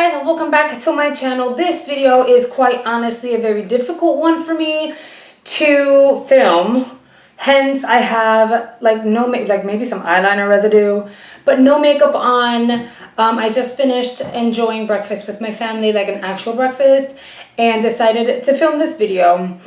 guys, and welcome back to my channel. This video is quite honestly a very difficult one for me to film. Hence, I have maybe some eyeliner residue, but no makeup on. I just finished enjoying breakfast with my family, like an actual breakfast, and decided to film this video.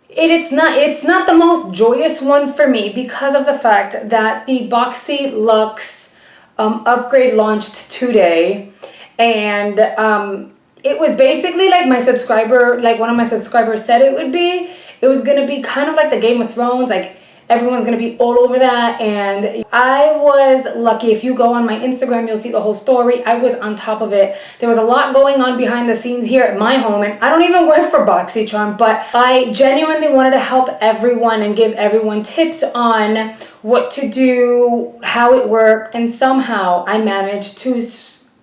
It's not the most joyous one for me because of the fact that the Boxyluxe upgrade launched today, and it was basically like one of my subscribers said it would be. It was gonna be kind of like the Game of Thrones, like everyone's gonna be all over that, and I was lucky. If you go on my Instagram, you'll see the whole story. I was on top of it. There was a lot going on behind the scenes here at my home, and I don't even work for Boxycharm, but I genuinely wanted to help everyone and give everyone tips on what to do, how it worked, and somehow I managed to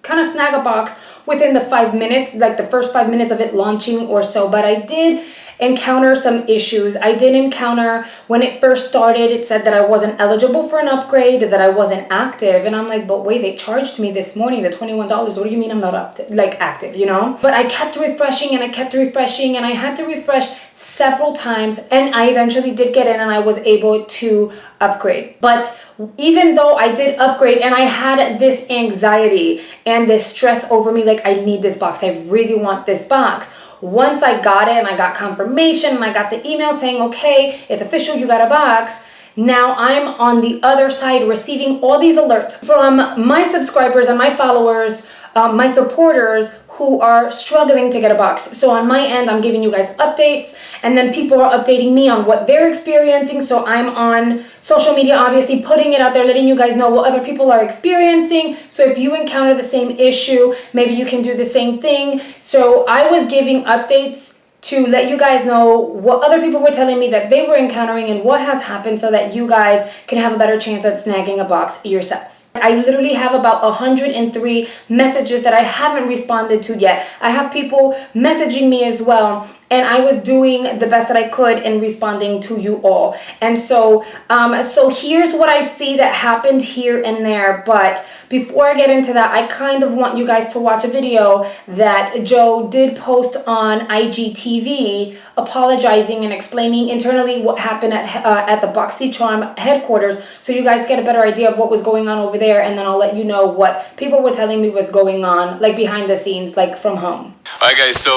kind of snag a box within the 5 minutes, like the first 5 minutes of it launching or so. But I did encounter some issues. I did encounter, when it first started, it said that I wasn't eligible for an upgrade, that I wasn't active, and I'm like, but wait, they charged me this morning the $21. What do you mean I'm not active, you know? But I kept refreshing and I kept refreshing, and I had to refresh several times, and I eventually did get in and I was able to upgrade. But even though I did upgrade and I had this anxiety and this stress over me, like I need this box, I really want this box. Once I got it and I got confirmation and I got the email saying, okay, it's official, you got a box. Now I'm on the other side receiving all these alerts from my subscribers and my followers, my supporters who are struggling to get a box. So on my end, I'm giving you guys updates, and then people are updating me on what they're experiencing. So I'm on social media, obviously putting it out there, letting you guys know what other people are experiencing. So if you encounter the same issue, maybe you can do the same thing. So I was giving updates to let you guys know what other people were telling me that they were encountering and what has happened, so that you guys can have a better chance at snagging a box yourself. I literally have about 103 messages that I haven't responded to yet. I have people messaging me as well, and I was doing the best that I could in responding to you all. And so here's what I see that happened here and there. But before I get into that, I kind of want you guys to watch a video that Joe did post on IGTV, apologizing and explaining internally what happened at the Boxycharm headquarters, so you guys get a better idea of what was going on over there, and then I'll let you know what people were telling me was going on, like behind the scenes, like from home. Alright guys, so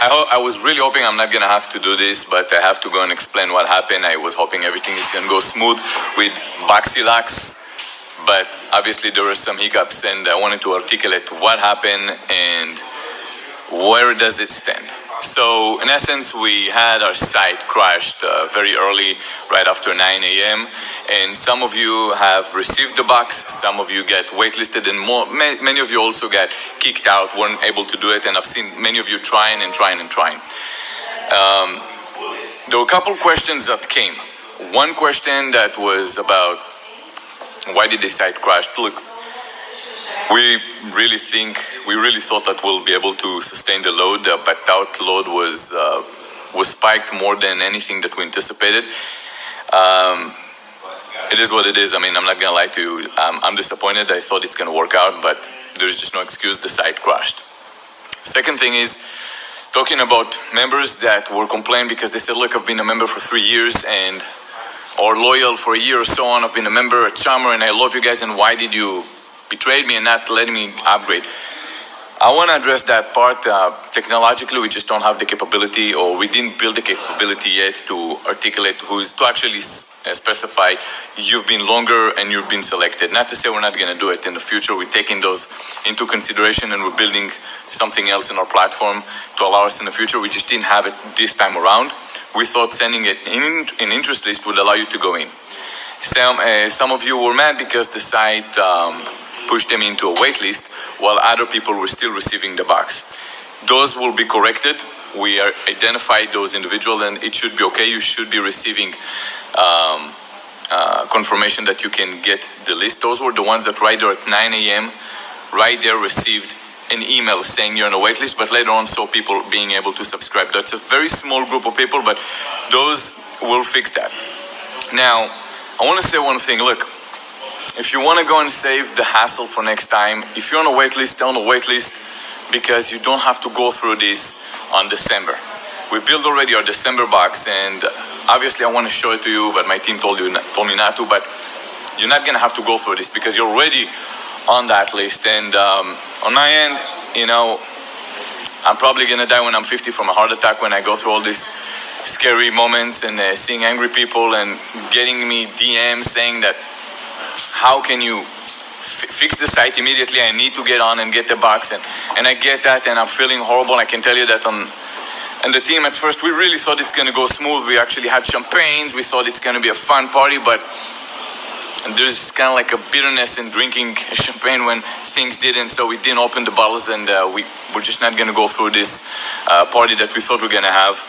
I was really hoping I'm not gonna have to do this, but I have to go and explain what happened. I was hoping everything is gonna go smooth with Boxyluxe, but obviously there were some hiccups, and I wanted to articulate what happened and where does it stand. So in essence, we had our site crashed very early, right after 9 a.m. And some of you have received the box, some of you get waitlisted, and many of you also got kicked out, weren't able to do it. And I've seen many of you trying. There were a couple questions that came. One question that was about, why did the site crash? Look, we really thought that we'll be able to sustain the load, but that load was spiked more than anything that we anticipated. It is what it is. I mean, I'm not gonna lie to you. I'm disappointed. I thought it's gonna work out, but there's just no excuse. The site crashed. Second thing is talking about members that were complaining because they said, look, I've been a member for 3 years and or loyal for a year or so on. I've been a member at Charmer and I love you guys, and why did you betrayed me and not letting me upgrade? I want to address that part. Technologically, we just don't have the capability, or we didn't build the capability yet to articulate to actually specify you've been longer and you've been selected. Not to say we're not going to do it in the future. We're taking those into consideration, and we're building something else in our platform to allow us in the future. We just didn't have it this time around. We thought sending it in an interest list would allow you to go in. Some of you were mad because the site pushed them into a wait list while other people were still receiving the box. Those will be corrected. We are identified those individuals, and it should be okay. You should be receiving confirmation that you can get the list. Those were the ones that right there at 9 a.m. right there received an email saying you're on a wait list, but later on saw people being able to subscribe. That's a very small group of people, but those will fix that. Now, I want to say one thing. Look, if you want to go and save the hassle for next time, if you're on a wait list, stay on a wait list. because you don't have to go through this on December. We built already our December box, and obviously I want to show it to you, but my team told me not to. But you're not gonna have to go through this because you're already on that list. And on my end, you know, I'm probably gonna die when I'm 50 from a heart attack when I go through all these scary moments and seeing angry people and getting me DMs saying that how can you fix the site immediately? I need to get on and get the box, and I get that, and I'm feeling horrible. I can tell you that and the team at first, we really thought it's gonna go smooth. We actually had champagnes. We thought it's gonna be a fun party, but there's kind of like a bitterness in drinking champagne when things didn't. So we didn't open the bottles, and we're just not gonna go through this party that we thought we were gonna have.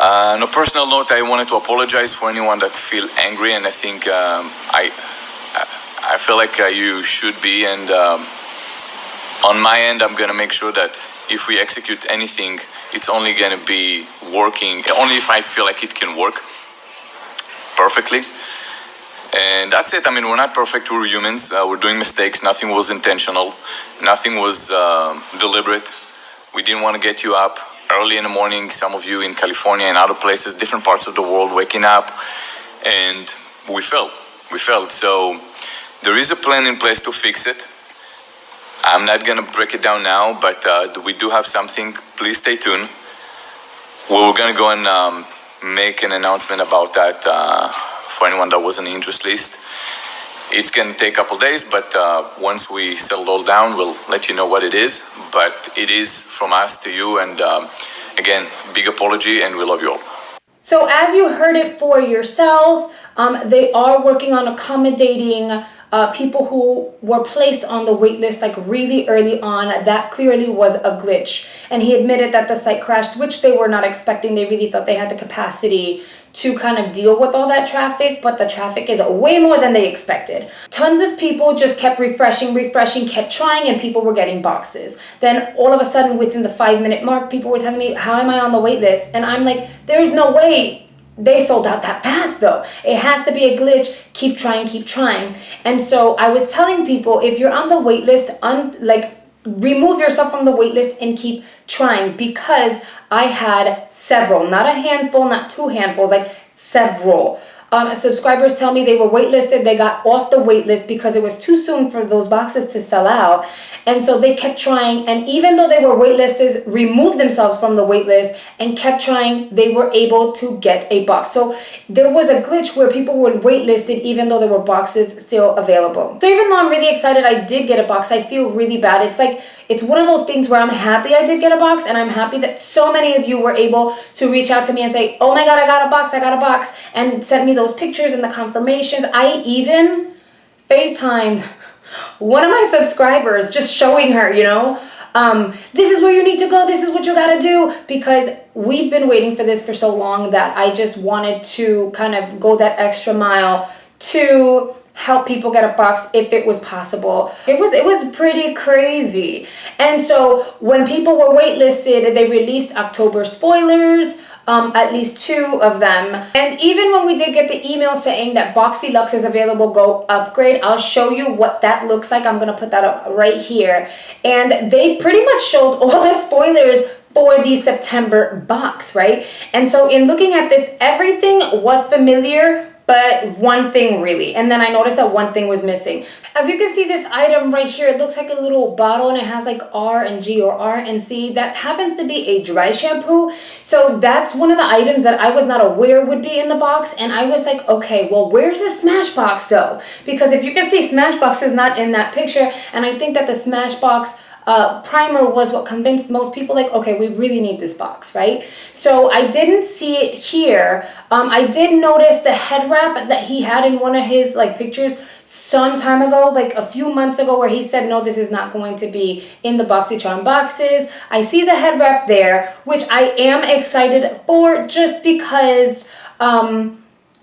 On a personal note, I wanted to apologize for anyone that feel angry, and I think I feel like you should be. And on my end, I'm gonna make sure that if we execute anything, it's only gonna be working only if I feel like it can work perfectly. And that's it. I mean, we're not perfect. We're humans. We're doing mistakes. Nothing was intentional. Nothing was deliberate. We didn't want to get you up early in the morning. Some of you in California and other places, different parts of the world, waking up, and we failed. So there is a plan in place to fix it. I'm not gonna break it down now, but we do have something. Please stay tuned. We're gonna go and make an announcement about that for anyone that was on the interest list. It's gonna take a couple days, but once we settle all down, we'll let you know what it is. But it is from us to you, and again, big apology, and we love you all. So as you heard it for yourself, they are working on accommodating people who were placed on the wait list like really early on. That clearly was a glitch. And he admitted that the site crashed, which they were not expecting. They really thought they had the capacity to kind of deal with all that traffic, but the traffic is way more than they expected. Tons of people just kept refreshing, kept trying, and people were getting boxes. Then all of a sudden, within the 5-minute mark, people were telling me, how am I on the wait list? And I'm like, there's no way they sold out that fast though. It has to be a glitch. Keep trying. And so I was telling people, if you're on the wait list, remove yourself from the wait list and keep trying, because I had several, not a handful, not 2 handfuls, like several subscribers tell me they were waitlisted. They got off the wait list because it was too soon for those boxes to sell out. And so they kept trying. And even though they were waitlisted, removed themselves from the wait list and kept trying, they were able to get a box. So there was a glitch where people were waitlisted even though there were boxes still available. So even though I'm really excited I did get a box, I feel really bad. It's one of those things where I'm happy I did get a box, and I'm happy that so many of you were able to reach out to me and say, oh my God, I got a box, and send me those pictures and the confirmations. I even FaceTimed one of my subscribers, just showing her, this is where you need to go, this is what you gotta do, because we've been waiting for this for so long that I just wanted to kind of go that extra mile to help people get a box if it was possible. It was pretty crazy. And so when people were waitlisted, they released October spoilers, at least 2 of them. And even when we did get the email saying that Boxyluxe is available, go upgrade, I'll show you what that looks like. I'm gonna put that up right here. And they pretty much showed all the spoilers for the September box, right? And so in looking at this, everything was familiar, but one thing really. And then I noticed that one thing was missing. As you can see, this item right here, it looks like a little bottle, and it has like R and G or R and C. That happens to be a dry shampoo. So that's one of the items that I was not aware would be in the box. And I was like, okay, well, where's the Smashbox though? Because if you can see, Smashbox is not in that picture. And I think that the Smashbox primer was what convinced most people, like, okay, we really need this box, right? So I didn't see it here. I did notice the head wrap that he had in one of his pictures some time ago, like a few months ago, where he said, no, this is not going to be in the Boxycharm boxes. I see the head wrap there, which I am excited for, just because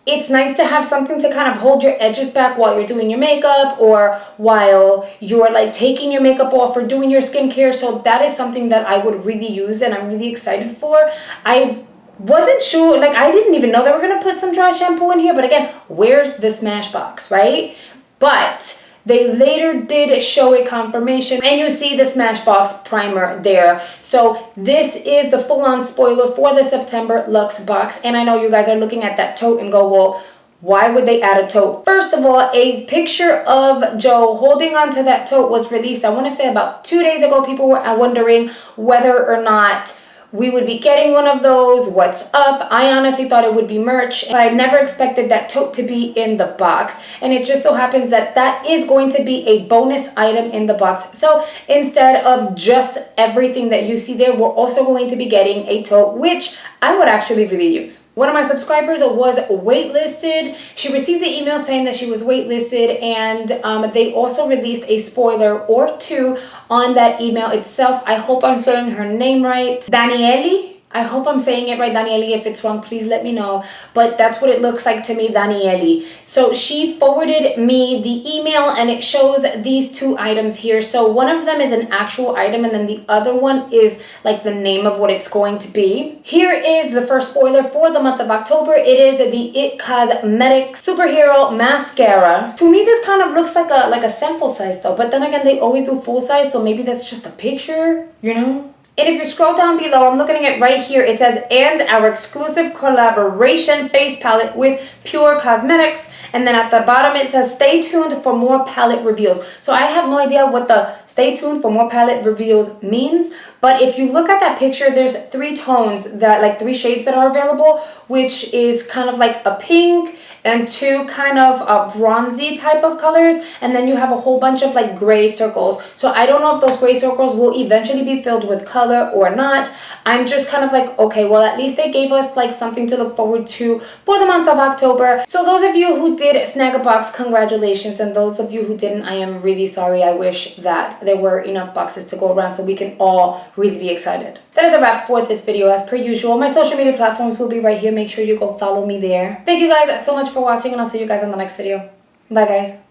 it's nice to have something to kind of hold your edges back while you're doing your makeup, or while you're taking your makeup off or doing your skincare. So that is something that I would really use, and I'm really excited for. I wasn't sure, I didn't even know they were gonna put some dry shampoo in here, but again, where's the Smashbox, right? But They later did show a confirmation, and you see the Smashbox primer there. So this is the full-on spoiler for the September Luxe box. And I know you guys are looking at that tote and go, well, why would they add a tote? First of all, a picture of Joe holding onto that tote was released, I want to say about 2 days ago. People were wondering whether or not we would be getting one of those. What's up? I honestly thought it would be merch, but I never expected that tote to be in the box. And it just so happens that that is going to be a bonus item in the box. So instead of just everything that you see there, we're also going to be getting a tote, which I would actually really use. One of my subscribers was waitlisted. She received the email saying that she was waitlisted, and they also released a spoiler or two on that email itself. I hope I'm saying her name right. Daniele? I hope I'm saying it right, Daniele. If it's wrong, please let me know. But that's what it looks like to me, Daniele. So she forwarded me the email, and it shows these two items here. So one of them is an actual item, and then the other one is like the name of what it's going to be. Here is the first spoiler for the month of October. It is the IT Cosmetics Superhero Mascara. To me, this kind of looks like a sample size though. But then again, they always do full size, so maybe that's just a picture, you know? And if you scroll down below, I'm looking at right here, it says, and our exclusive collaboration face palette with Pure Cosmetics. And then at the bottom, it says, stay tuned for more palette reveals. So I have no idea what the stay tuned for more palette reveals means. But if you look at that picture, there's 3 tones that, like 3 shades that are available, which is kind of like a pink and 2 kind of bronzy type of colors. And then you have a whole bunch of like gray circles. So I don't know if those gray circles will eventually be filled with color or not. I'm just kind of like, okay, well, at least they gave us like something to look forward to for the month of October. So those of you who did snag a box, congratulations. And those of you who didn't, I am really sorry. I wish that there were enough boxes to go around so we can all really be excited. That is a wrap for this video. As per usual, my social media platforms will be right here. Make sure you go follow me there. Thank you guys so much for watching, and I'll see you guys in the next video. Bye guys.